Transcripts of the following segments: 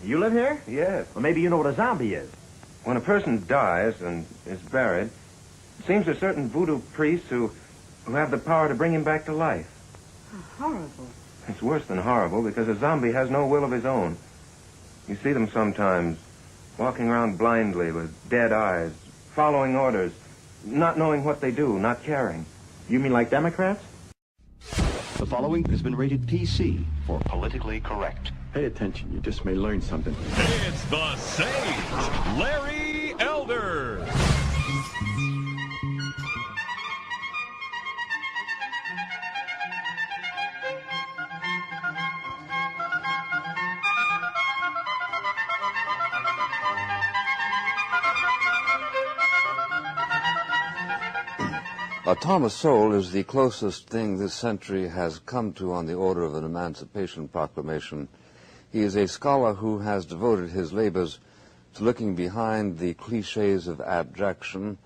You live here? Yes. Well, maybe you know what a zombie is. When a person dies and is buried, it seems there's certain voodoo priests who have the power to bring him back to life. How horrible. It's worse than horrible because a zombie has no will of his own. You see them sometimes walking around blindly with dead eyes, following orders, not knowing what they do, not caring. You mean like Democrats? The following has been rated PC for politically correct. Pay attention, you just may learn something. It's the Sage, Larry Elder. Thomas Sowell is the closest thing this century has come to on the order of an Emancipation Proclamation. He is a scholar who has devoted his labors to looking behind the cliches of abstraction,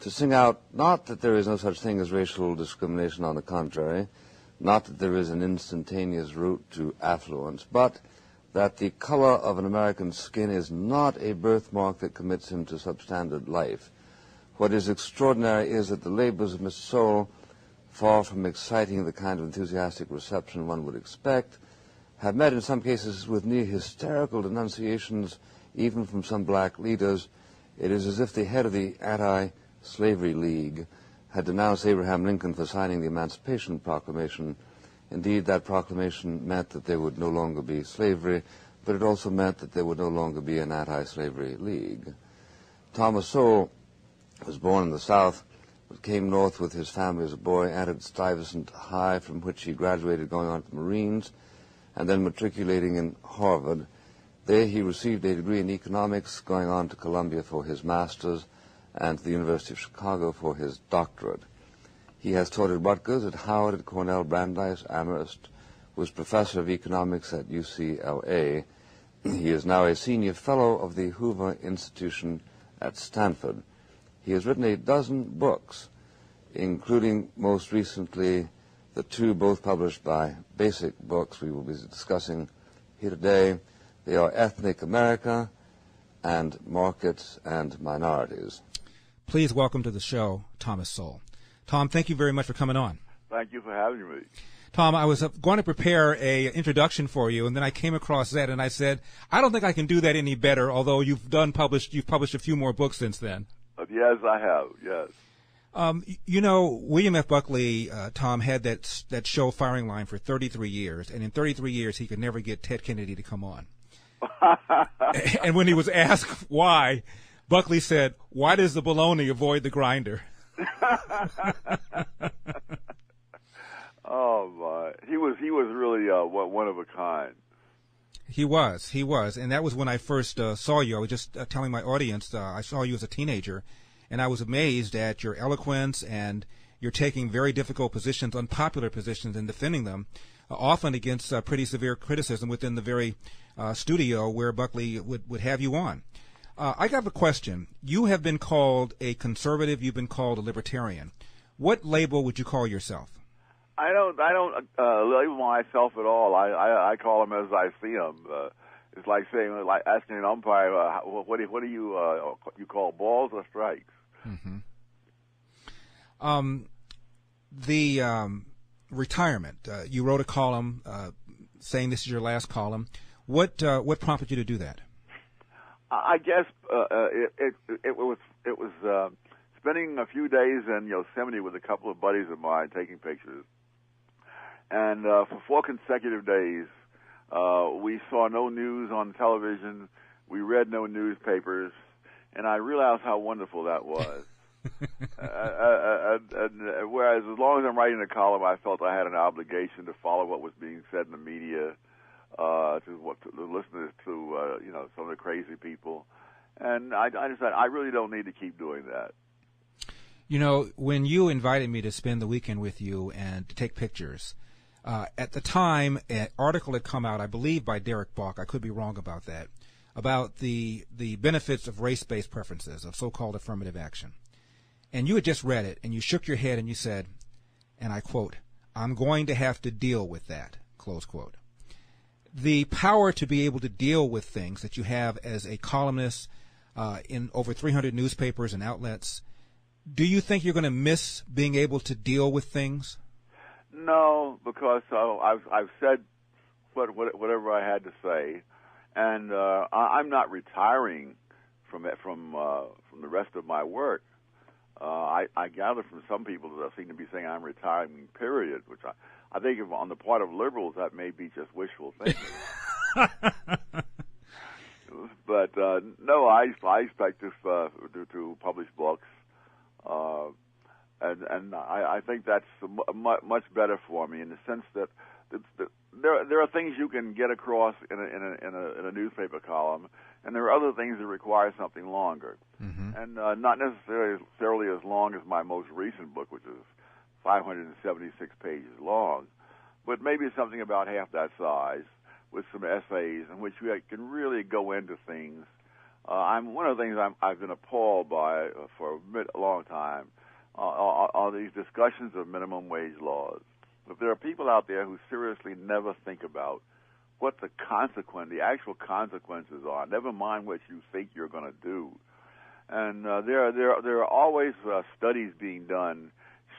to sing out not that there is no such thing as racial discrimination, on the contrary, not that there is an instantaneous route to affluence, but that the color of an American's skin is not a birthmark that commits him to substandard life. What is extraordinary is that the labors of Mr. Sowell, far from exciting the kind of enthusiastic reception one would expect, have met in some cases with near hysterical denunciations even from some black leaders. It is as if the head of the Anti-Slavery League had denounced Abraham Lincoln for signing the Emancipation Proclamation. Indeed, that proclamation meant that there would no longer be slavery, but it also meant that there would no longer be an anti-slavery league. Thomas Sowell was born in the South, but came north with his family as a boy, entered Stuyvesant High, from which he graduated going on to the Marines, and then matriculating in Harvard. There he received a degree in economics, going on to Columbia for his master's and to the University of Chicago for his doctorate. He has taught at Rutgers, at Howard, at Cornell, Brandeis, Amherst, was professor of economics at UCLA. He is now a senior fellow of the Hoover Institution at Stanford. He has written a dozen books, including most recently the two both published by Basic Books we will be discussing here today. They are Ethnic America and Markets and Minorities. Please welcome to the show Thomas Sowell. Tom, thank you very much for coming on. Thank you for having me. Tom, I was going to prepare a introduction for you, and then I came across that, and I said, I don't think I can do that any better, although you've published a few more books since then. Yes, I have, yes. You know, William F. Buckley, Tom, had that show Firing Line for 33 years, and in 33 years he could never get Ted Kennedy to come on. And when he was asked why, Buckley said, "Why does the bologna avoid the grinder?" Oh, my. He was really one of a kind. He was, and that was when I first saw you. I was just telling my audience, I saw you as a teenager, and I was amazed at your eloquence, and you're taking very difficult positions, unpopular positions, and defending them, often against pretty severe criticism within the very studio where Buckley would have you on. I got a question. You have been called a conservative. You've been called a libertarian. What label would you call yourself? I don't label myself at all. I call them as I see them. It's like saying, like asking an umpire, what do you call balls or strikes? Mm-hmm. The retirement. You wrote a column saying this is your last column. What prompted you to do that? I guess it was spending a few days in Yosemite with a couple of buddies of mine taking pictures. And for 4 consecutive days, we saw no news on television. We read no newspapers. And I realized how wonderful that was. And whereas as long as I'm writing a column, I felt I had an obligation to follow what was being said in the media, to the listeners, to some of the crazy people. And I decided I really don't need to keep doing that. You know, when you invited me to spend the weekend with you and to take pictures, at the time, an article had come out, I believe by Derek Bach, I could be wrong about that, about the benefits of race-based preferences, of so-called affirmative action. And you had just read it, and you shook your head and you said, and I quote, "I'm going to have to deal with that," close quote. the power to be able to deal with things that you have as a columnist in over 300 newspapers and outlets, do you think you're going to miss being able to deal with things? No, because I've said whatever I had to say, and I'm not retiring from the rest of my work. I gather from some people that seem to be saying I'm retiring, period, which I think if on the part of liberals that may be just wishful thinking. But no, I expect to publish books, and I think that's much better for me in the sense that there are things you can get across in a newspaper column, and there are other things that require something longer, and not necessarily as long as my most recent book, which is 576 pages long, but maybe something about half that size with some essays in which you can really go into things. One of the things I've been appalled by for a long time are these discussions of minimum wage laws. If there are people out there who seriously never think about what the actual consequences are, never mind what you think you're going to do. And there are always studies being done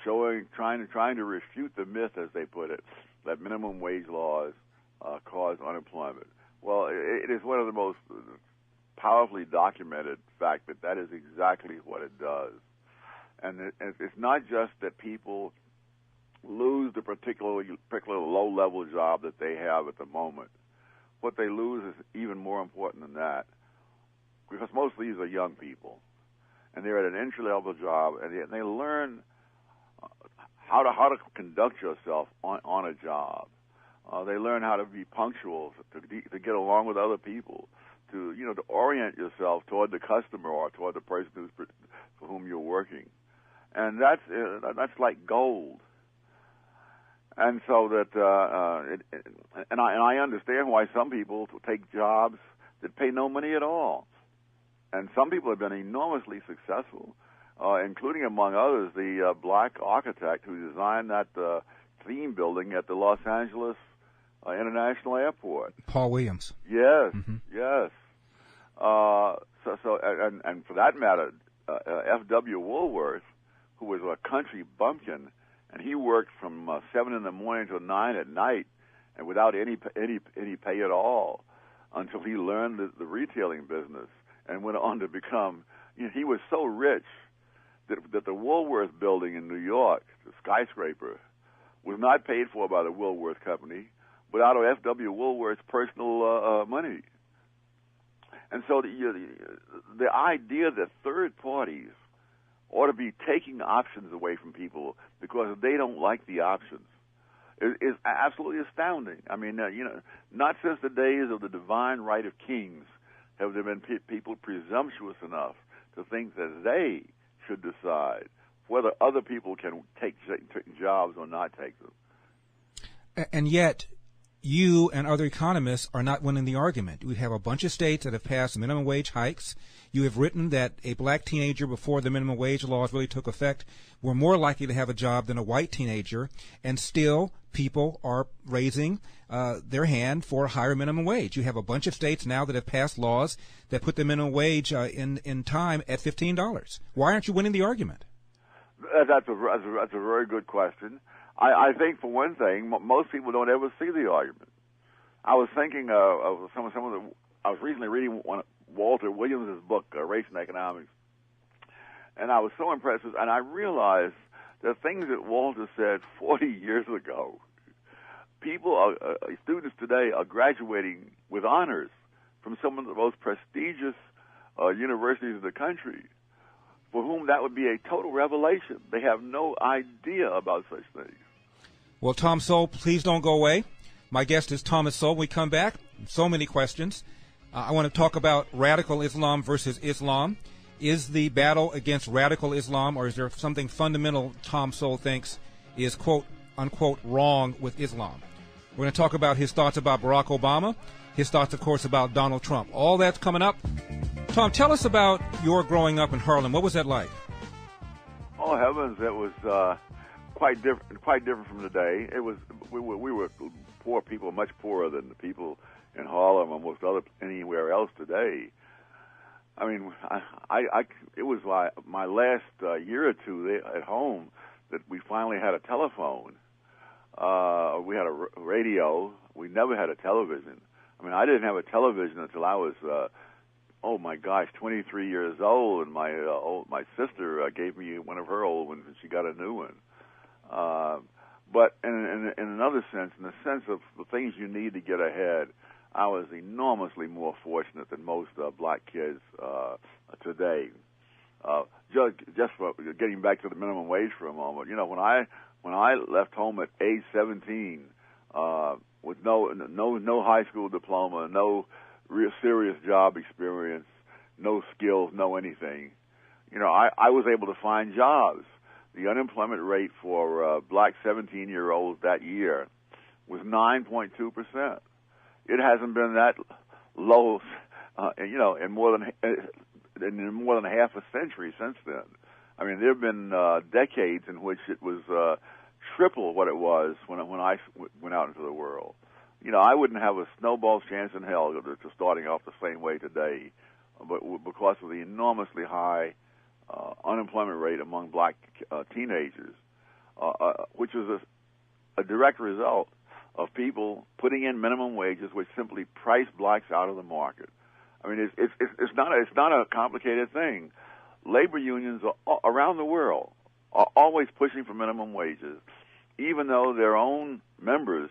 trying to refute the myth, as they put it, that minimum wage laws cause unemployment. Well, it is one of the most powerfully documented fact that is exactly what it does. And it's not just that people lose the particular low-level job that they have at the moment. What they lose is even more important than that, because most of these are young people, and they're at an entry-level job, and they learn how to conduct yourself on a job. They learn how to be punctual, to get along with other people, to orient yourself toward the customer or toward the person for whom you're working, and that's like gold. And so that, and I understand why some people take jobs that pay no money at all, and some people have been enormously successful, including among others the black architect who designed that theme building at the Los Angeles International Airport. Paul Williams. Yes, yes. And for that matter, F.W. Woolworth, who was a country bumpkin. And he worked from 7 in the morning till 9 at night, and without any pay at all, until he learned the retailing business and went on to become. He was so rich that the Woolworth building in New York, the skyscraper, was not paid for by the Woolworth Company, but out of F.W. Woolworth's personal money. And so the idea that third parties ought to be taking options away from people because they don't like the options is absolutely astounding. I mean, not since the days of the divine right of kings have there been people presumptuous enough to think that they should decide whether other people can take jobs or not take them. And yet, you and other economists are not winning the argument. We have a bunch of states that have passed minimum wage hikes. You have written that a black teenager before the minimum wage laws really took effect were more likely to have a job than a white teenager, and still people are raising their hand for a higher minimum wage. You have a bunch of states now that have passed laws that put the minimum wage in time at $15. Why aren't you winning the argument? That's a very good question. I think, for one thing, most people don't ever see the argument. I was thinking of some of the. I was recently reading Walter Williams' book, Race and Economics, and I was so impressed. And I realized the things that Walter said 40 years ago. Students today are graduating with honors from some of the most prestigious universities in the country, for whom that would be a total revelation. They have no idea about such things. Well, Tom Sowell, please don't go away. My guest is Thomas Sowell. When we come back, so many questions. I want to talk about radical Islam versus Islam. Is the battle against radical Islam, or is there something fundamental Tom Sowell thinks is, quote, unquote, wrong with Islam? We're going to talk about his thoughts about Barack Obama, his thoughts, of course, about Donald Trump. All that's coming up. Tom, tell us about your growing up in Harlem. What was that like? Oh, heavens, it was quite different from today. It was we were poor people, much poorer than the people in Harlem or most anywhere else today. I mean, it was like my last year or two at home that we finally had a telephone. We had a radio. We never had a television. I mean, I didn't have a television until I was, 23 years old, and my sister gave me one of her old ones, and she got a new one. But in another sense, in the sense of the things you need to get ahead, I was enormously more fortunate than most black kids today. Just for getting back to the minimum wage for a moment, when I left home at age 17, with no high school diploma, no real serious job experience, no skills, no anything, I was able to find jobs. The unemployment rate for black 17-year-olds that year was 9.2%. It hasn't been that low, in more than half a century since then. I mean, there have been decades in which it was triple what it was when I went out into the world. I wouldn't have a snowball's chance in hell to starting off the same way today, but because of the enormously high unemployment rate among black teenagers, which is a direct result of people putting in minimum wages, which simply price blacks out of the market. I mean, it's not a complicated thing. Labor unions around the world are always pushing for minimum wages, even though their own members'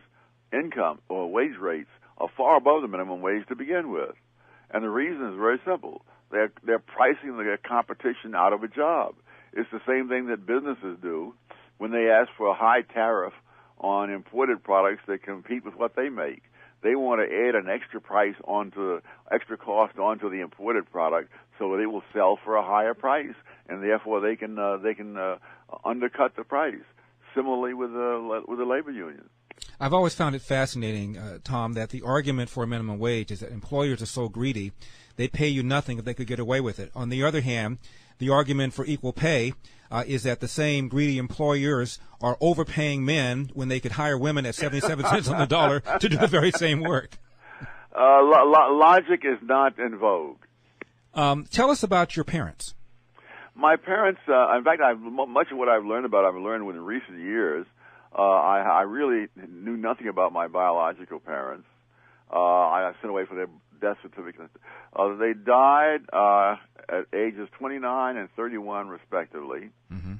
income or wage rates are far above the minimum wage to begin with. And the reason is very simple. They're pricing their competition out of a job. It's the same thing that businesses do when they ask for a high tariff on imported products that compete with what they make. They want to add an extra extra cost onto the imported product so that it will sell for a higher price, and therefore they can undercut the price. Similarly with the labor union. I've always found it fascinating, Tom, that the argument for a minimum wage is that employers are so greedy, they pay you nothing if they could get away with it. On the other hand, the argument for equal pay is that the same greedy employers are overpaying men when they could hire women at 77 cents on the dollar to do the very same work. Logic is not in vogue. Tell us about your parents. My parents, in fact, much of what I've learned within recent years. I really knew nothing about my biological parents. I sent away for their death certificates. They died at ages 29 and 31, respectively. Mm-hmm.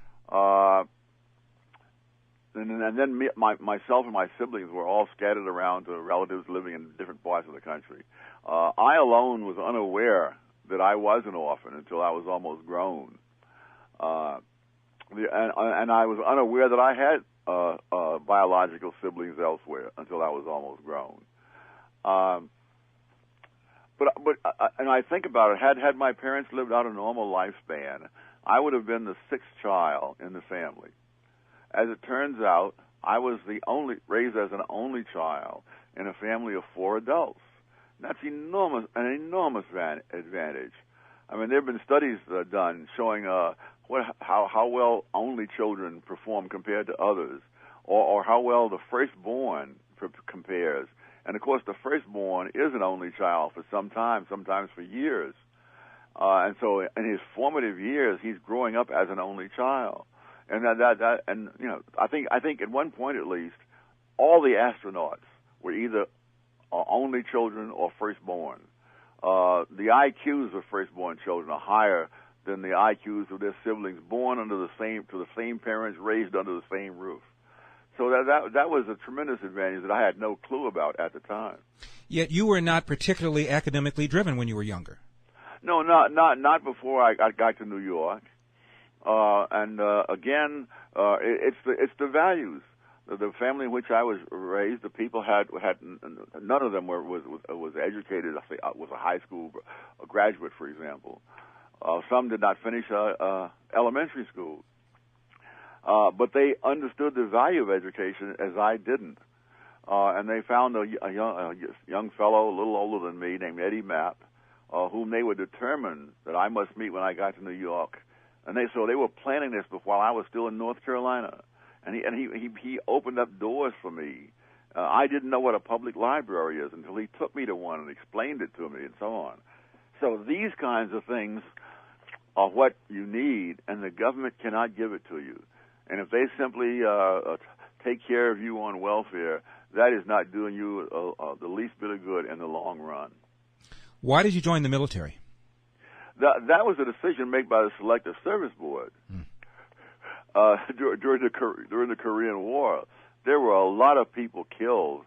And then myself and my siblings were all scattered around to relatives living in different parts of the country. I alone was unaware that I was an orphan until I was almost grown. And I was unaware that I had biological siblings elsewhere until I was almost grown. But I think about it. Had my parents lived out a normal lifespan, I would have been the sixth child in the family. As it turns out, I was raised as an only child in a family of 4 adults. That's an enormous advantage. I mean, there have been studies done showing how well only children perform compared to others, or how well the firstborn compares. And of course, the firstborn is an only child for some time, sometimes for years. And so, in his formative years, he's growing up as an only child. And I think at one point at least, all the astronauts were either only children or firstborn. The IQs of firstborn children are higher than the IQs of their siblings born to the same parents, raised under the same roof. So that was a tremendous advantage that I had no clue about at the time. Yet you were not particularly academically driven when you were younger. No, not before I got to New York. Again, it's the values. The family in which I was raised, the people had none of them was educated. Was a high school graduate, for example. Some did not finish elementary school, but they understood the value of education as I didn't. And they found a young fellow, a little older than me, named Eddie Mapp, whom they were determined that I must meet when I got to New York. And they were planning this while I was still in North Carolina. And he opened up doors for me I didn't know what a public library is until he took me to one and explained it to me and so on. So these kinds of things are what you need, and the government cannot give it to you. And if they simply take care of you on welfare, that is not doing you the least bit of good in the long run. Why did you join the military? That was a decision made by the Selective Service Board. During the Korean War. There were a lot of people killed,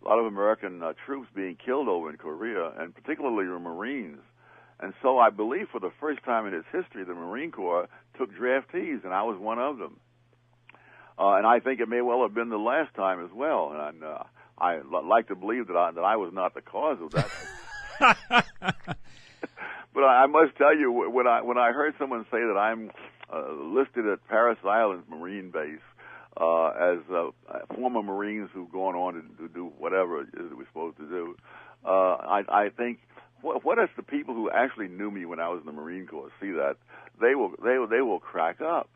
a lot of American troops being killed over in Korea, and particularly the Marines. And so I believe for the first time in its history, the Marine Corps took draftees, and I was one of them. And I think it may well have been the last time as well. And I like to believe that I was not the cause of that. But I must tell you, when I heard someone say that I'm listed at Parris Island Marine Base as former Marines who've gone on to do whatever it is that we're supposed to do, I think, what if the people who actually knew me when I was in the Marine Corps see that? They will crack up,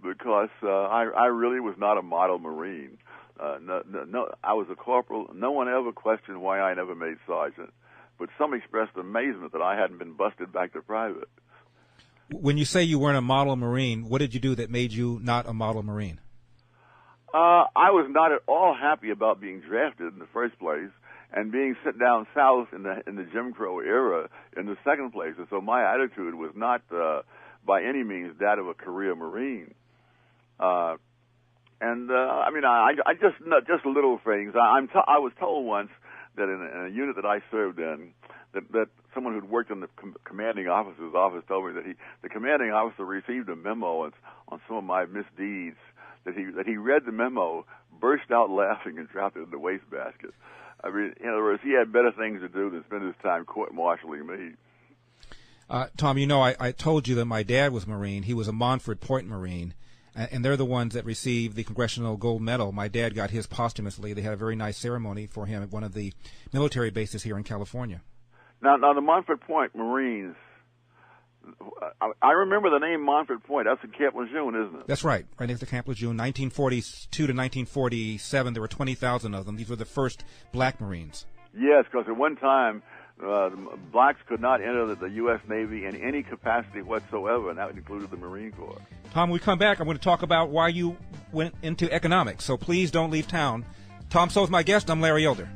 because I really was not a model Marine. No, I was a corporal. No one ever questioned why I never made sergeant, but some expressed amazement that I hadn't been busted back to private. When you say you weren't a model Marine, what did you do that made you not a model Marine? I was not at all happy about being drafted in the first place, and being sent down south in the Jim Crow era in the second place. And so my attitude was not by any means that of a career Marine. I mean, I just little things. I was told once that in a unit that I served in, that someone who'd worked in the commanding officer's office told me that the commanding officer received a memo on some of my misdeeds, that he read the memo, burst out laughing, and dropped it in the wastebasket. I mean, in other words, he had better things to do than spend his time court-martialing me. Tom, you know, I told you that my dad was Marine. He was a Montford Point Marine, and they're the ones that received the Congressional Gold Medal. My dad got his posthumously. They had a very nice ceremony for him at one of the military bases here in California. Now the Montford Point Marines, I remember the name Montford Point. That's in Camp Lejeune, isn't it? That's right next to Camp Lejeune. 1942 to 1947, there were 20,000 of them. These were the first black Marines. Yes, because at one time, blacks could not enter the U.S. Navy in any capacity whatsoever, and that included the Marine Corps. Tom, when we come back, I'm going to talk about why you went into economics, so please don't leave town. Tom Sowell's my guest. I'm Larry Elder.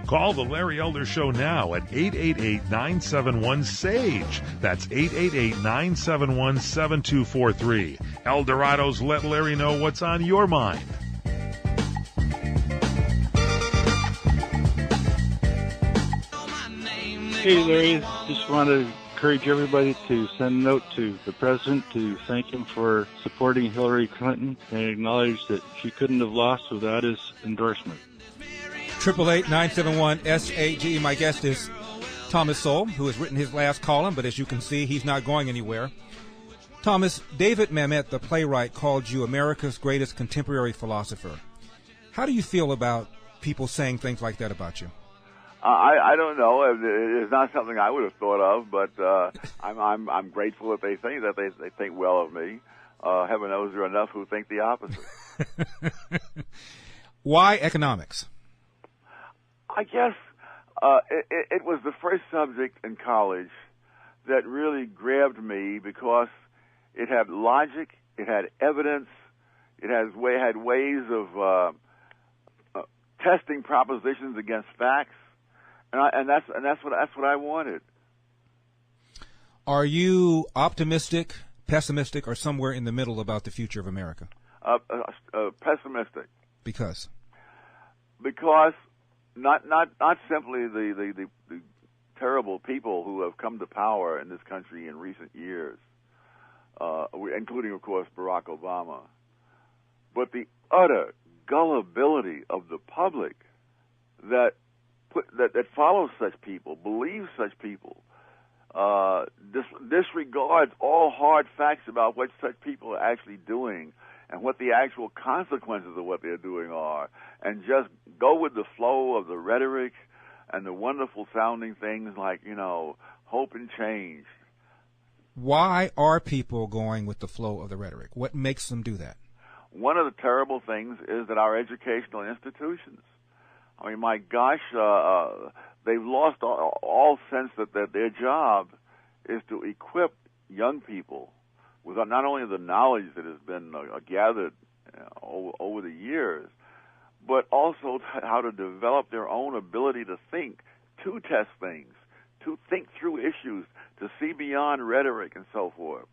Call the Larry Elder Show now at 888-971-SAGE. That's 888-971-7243. Eldorado's Let Larry Know What's on Your Mind. Hey, Larry. Just want to encourage everybody to send a note to the president to thank him for supporting Hillary Clinton and acknowledge that she couldn't have lost without his endorsement. 888-971-SAGE. My guest is Thomas Sowell, who has written his last column, but as you can see, he's not going anywhere. Thomas, David Mamet, the playwright, called you America's greatest contemporary philosopher. How do you feel about people saying things like that about you? I don't know. It's not something I would have thought of, but I'm grateful that they think well of me. Heaven knows there are enough who think the opposite. Why economics? I guess it was the first subject in college that really grabbed me because it had logic, it had evidence, it had ways of testing propositions against facts, and that's what I wanted. Are you optimistic, pessimistic, or somewhere in the middle about the future of America? Pessimistic. Because not simply the terrible people who have come to power in this country in recent years, including, of course, Barack Obama, but the utter gullibility of the public that follows such people, believes such people, disregards all hard facts about what such people are actually doing and what the actual consequences of what they're doing are, and just go with the flow of the rhetoric and the wonderful sounding things like, hope and change. Why are people going with the flow of the rhetoric? What makes them do that? One of the terrible things is that our educational institutions I mean, my gosh, they've lost all sense that their job is to equip young people with not only the knowledge that has been gathered over the years, but also how to develop their own ability to think, to test things, to think through issues, to see beyond rhetoric and so forth.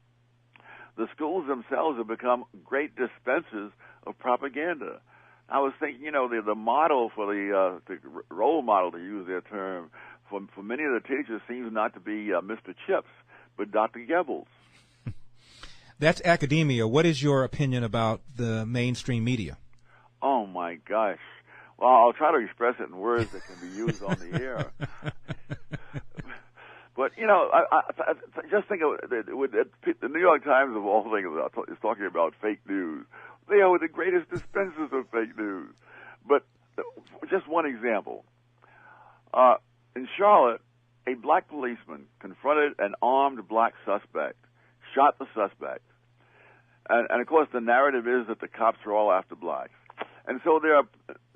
The schools themselves have become great dispensers of propaganda. I was thinking, the model for the role model, to use their term, for many of the teachers seems not to be Mr. Chips, but Dr. Goebbels. That's academia. What is your opinion about the mainstream media? Oh, my gosh. Well, I'll try to express it in words that can be used on the air. But, I just think of the New York Times, of all things, is talking about fake news. They are the greatest dispensers of fake news. But just one example. In Charlotte, a black policeman confronted an armed black suspect, shot the suspect. And of course, the narrative is that the cops are all after blacks. And so there are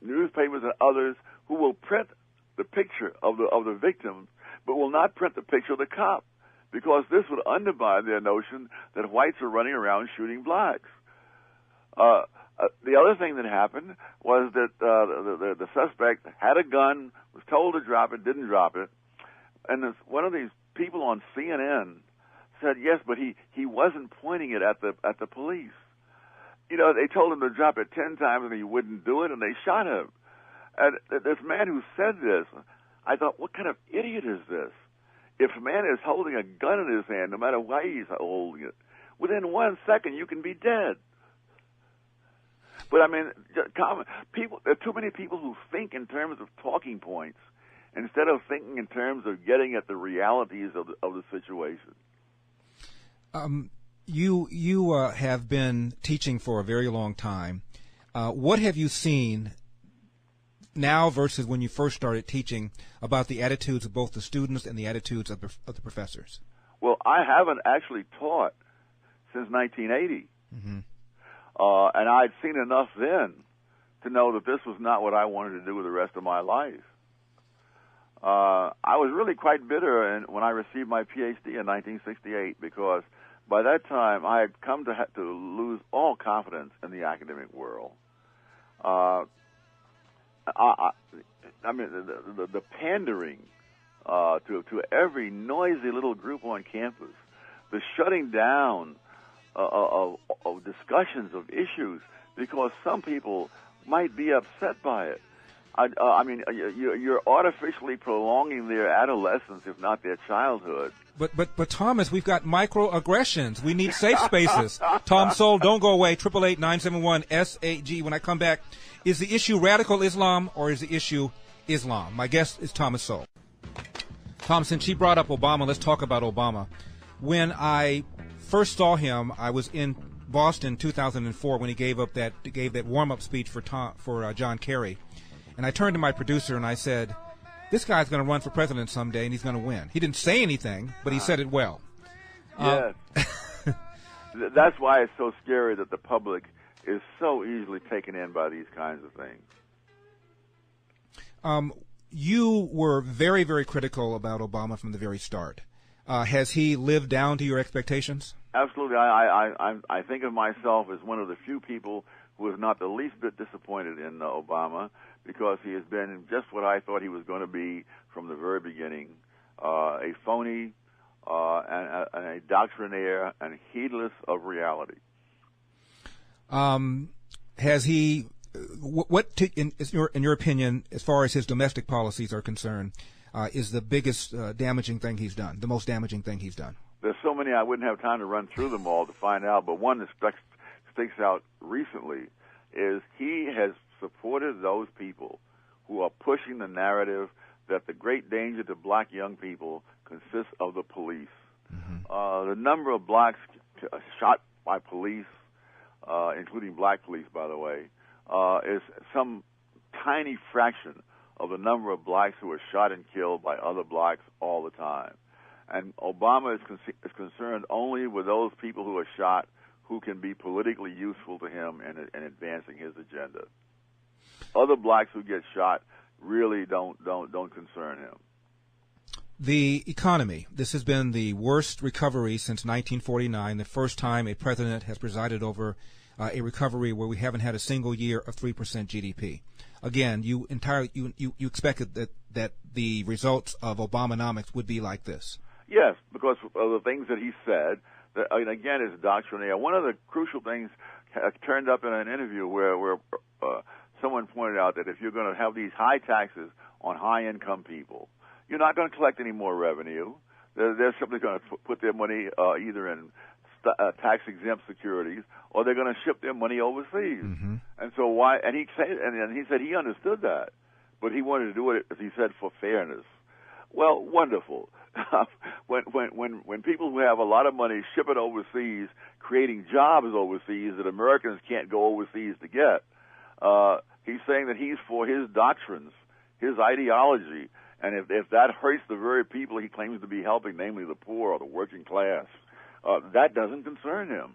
newspapers and others who will print the picture of the victim, but will not print the picture of the cop, because this would undermine their notion that whites are running around shooting blacks. The other thing that happened was that the suspect had a gun, was told to drop it, didn't drop it, and one of these people on CNN said, yes, but he wasn't pointing it at the police. They told him to drop it 10 times and he wouldn't do it, and they shot him. And this man who said this, I thought, what kind of idiot is this? If a man is holding a gun in his hand, no matter why he's holding it, within 1 second you can be dead. But I mean, there are too many people who think in terms of talking points instead of thinking in terms of getting at the realities of the situation. You have been teaching for a very long time. What have you seen now versus when you first started teaching about the attitudes of both the students and the attitudes of the professors? Well, I haven't actually taught since 1980. Mm-hmm. And I'd seen enough then to know that this was not what I wanted to do with the rest of my life. I was really quite bitter when I received my PhD in 1968, because by that time I had come to lose all confidence in the academic world. I mean, the pandering to every noisy little group on campus, the shutting down of discussions of issues because some people might be upset by it. I mean, you're artificially prolonging their adolescence, if not their childhood. But Thomas, we've got microaggressions. We need safe spaces. Tom Sowell, don't go away. 888-971-SAG. When I come back, is the issue radical Islam or is the issue Islam? My guest is Thomas Sowell. Tom, since she brought up Obama, let's talk about Obama. When I first saw him, I was in Boston 2004 when he gave that warm-up speech for John Kerry. And I turned to my producer and I said, this guy's going to run for president someday and he's going to win. He didn't say anything, but he said it well. Yes. That's why it's so scary that the public is so easily taken in by these kinds of things. You were very, very critical about Obama from the very start. Has he lived down to your expectations? Absolutely. I think of myself as one of the few people who is not the least bit disappointed in Obama, because he has been just what I thought he was going to be from the very beginning, a phony and a doctrinaire and heedless of reality. Has he, in your opinion, as far as his domestic policies are concerned, is the biggest damaging thing he's done, the most damaging thing he's done? There's so many I wouldn't have time to run through them all to find out, but one that sticks out recently is he has supported those people who are pushing the narrative that the great danger to black young people consists of the police. Mm-hmm. The number of blacks shot by police, including black police, by the way, is some tiny fraction of the number of blacks who are shot and killed by other blacks all the time. And Obama is concerned only with those people who are shot who can be politically useful to him in advancing his agenda. Other blacks who get shot really don't concern him. The economy. This has been the worst recovery since 1949, the first time a president has presided over a recovery where we haven't had a single year of 3% GDP. Again, you expected that the results of Obamonomics would be like this. Yes, because of the things that he said. That, again, is doctrinaire. One of the crucial things turned up in an interview where someone pointed out that if you're going to have these high taxes on high-income people, you're not going to collect any more revenue. They're simply going to put their money either in tax-exempt securities, or they're going to ship their money overseas. Mm-hmm. And so why? And he said he understood that, but he wanted to do it, as he said, for fairness. Well, wonderful. when people who have a lot of money ship it overseas, creating jobs overseas that Americans can't go overseas to get, he's saying that he's for his doctrines, his ideology. And if that hurts the very people he claims to be helping, namely the poor or the working class, that doesn't concern him.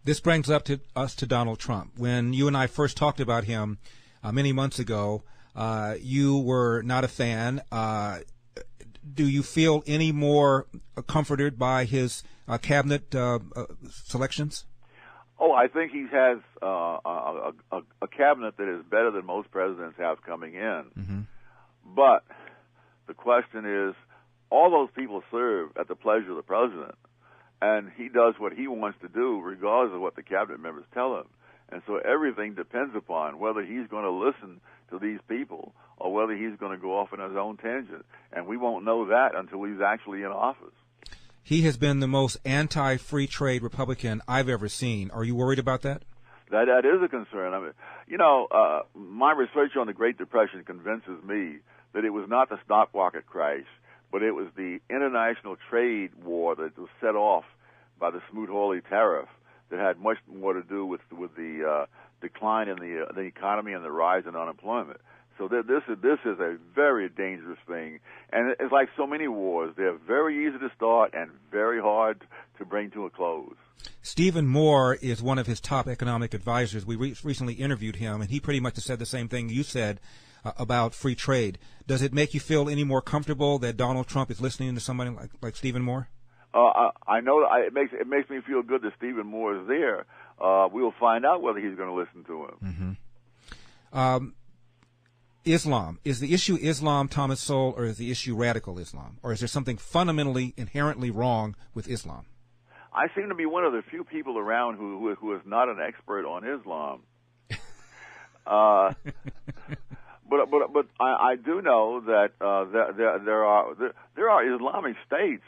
This brings us to Donald Trump. When you and I first talked about him many months ago, you were not a fan. Do you feel any more comforted by his cabinet selections? Oh, I think he has a cabinet that is better than most presidents have coming in. Mm-hmm. But the question is, all those people serve at the pleasure of the president, and he does what he wants to do regardless of what the cabinet members tell him. And so everything depends upon whether he's going to listen to these people or whether he's going to go off on his own tangent. And we won't know that until he's actually in office. He has been the most anti-free trade Republican I've ever seen. Are you worried about that? That is a concern. I mean, my research on the Great Depression convinces me that it was not the stock market crash, but it was the international trade war that was set off by the Smoot-Hawley tariff that had much more to do with the decline in the economy and the rise in unemployment. So this is a very dangerous thing, and it's like so many wars. They're very easy to start and very hard to bring to a close. Stephen Moore is one of his top economic advisors. We recently interviewed him, and he pretty much said the same thing you said about free trade. Does it make you feel any more comfortable that Donald Trump is listening to somebody like Stephen Moore? I know it makes me feel good that Stephen Moore is there. We'll find out whether he's going to listen to him. Mm-hmm. Islam. Is the issue Islam, Thomas Sowell, or is the issue radical Islam? Or is there something fundamentally, inherently wrong with Islam? I seem to be one of the few people around who is not an expert on Islam. But I do know that there are Islamic states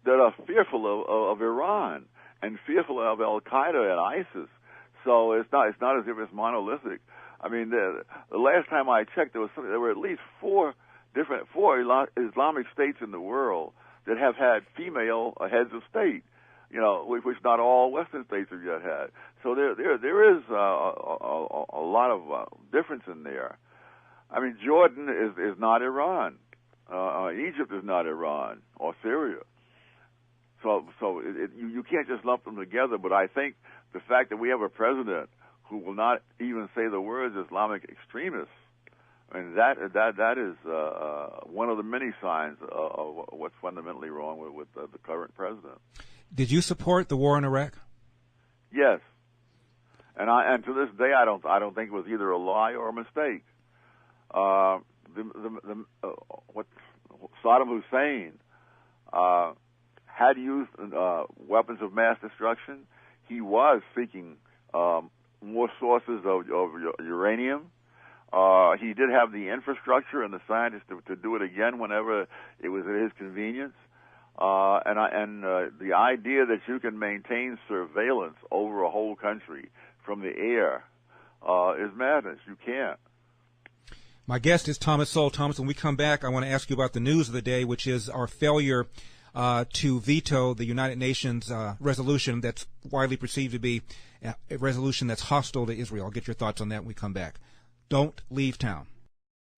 that are fearful of Iran and fearful of Al Qaeda and ISIS. So it's not as if it's monolithic. I mean, the last time I checked, there were at least four Islamic states in the world that have had female heads of state. Which not all Western states have yet had. So there is a lot of difference in there. I mean, Jordan is not Iran. Egypt is not Iran or Syria. So you can't just lump them together. But I think the fact that we have a president who will not even say the words Islamic extremists, and that is one of the many signs of what's fundamentally wrong with the current president. Did you support the war in Iraq? Yes, and to this day I don't think it was either a lie or a mistake. What Saddam Hussein had used weapons of mass destruction. He was seeking more sources of uranium. He did have the infrastructure and the scientists to do it again whenever it was at his convenience. And the idea that you can maintain surveillance over a whole country from the air is madness. You can't. My guest is Thomas Sowell. Thomas, when we come back, I want to ask you about the news of the day, which is our failure to veto the United Nations resolution that's widely perceived to be a resolution that's hostile to Israel. I'll get your thoughts on that when we come back. Don't leave town.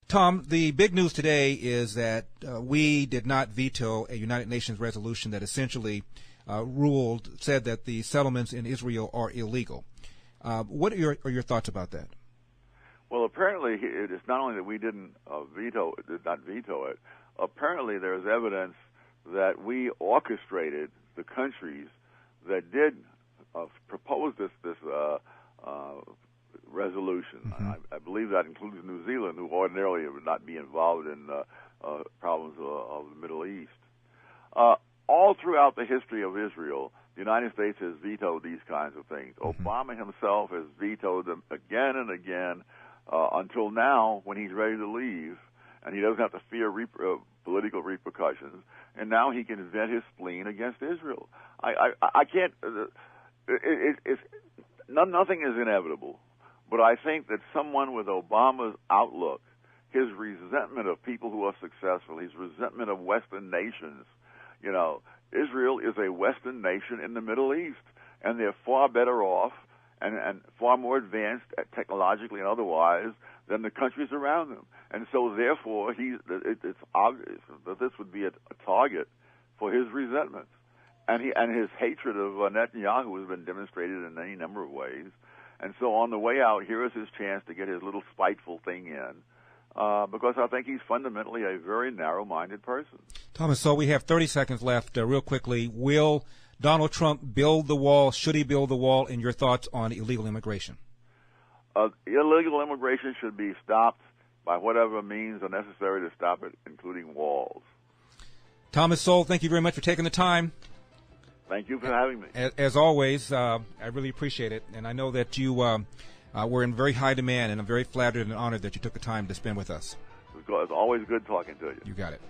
Tom, the big news today is that we did not veto a United Nations resolution that essentially said that the settlements in Israel are illegal. What are your thoughts about that? Well, apparently it is not only that we did not veto it. Apparently, there's evidence that we orchestrated the countries that did propose this resolution. Mm-hmm. I believe that includes New Zealand, who ordinarily would not be involved in problems of the Middle East. All throughout the history of Israel, the United States has vetoed these kinds of things. Mm-hmm. Obama himself has vetoed them again and again until now, when he's ready to leave, and he doesn't have to fear political repercussions, and now he can vent his spleen against Israel. I can't. Nothing is inevitable, but I think that someone with Obama's outlook, his resentment of people who are successful, his resentment of Western nations, Israel is a Western nation in the Middle East, and they're far better off and far more advanced technologically and otherwise than the countries around them. And so, therefore, it's obvious that this would be a target for his resentments. And his hatred of Netanyahu has been demonstrated in any number of ways. And so on the way out, here is his chance to get his little spiteful thing in, because I think he's fundamentally a very narrow-minded person. Thomas, so we have 30 seconds left. Real quickly, will Donald Trump build the wall? Should he build the wall? And your thoughts on illegal immigration? Illegal immigration should be stopped by whatever means are necessary to stop it, including walls. Thomas Sowell, thank you very much for taking the time. Thank you for having me. As always, I really appreciate it. And I know that you were in very high demand, and I'm very flattered and honored that you took the time to spend with us. It's always good talking to you. You got it.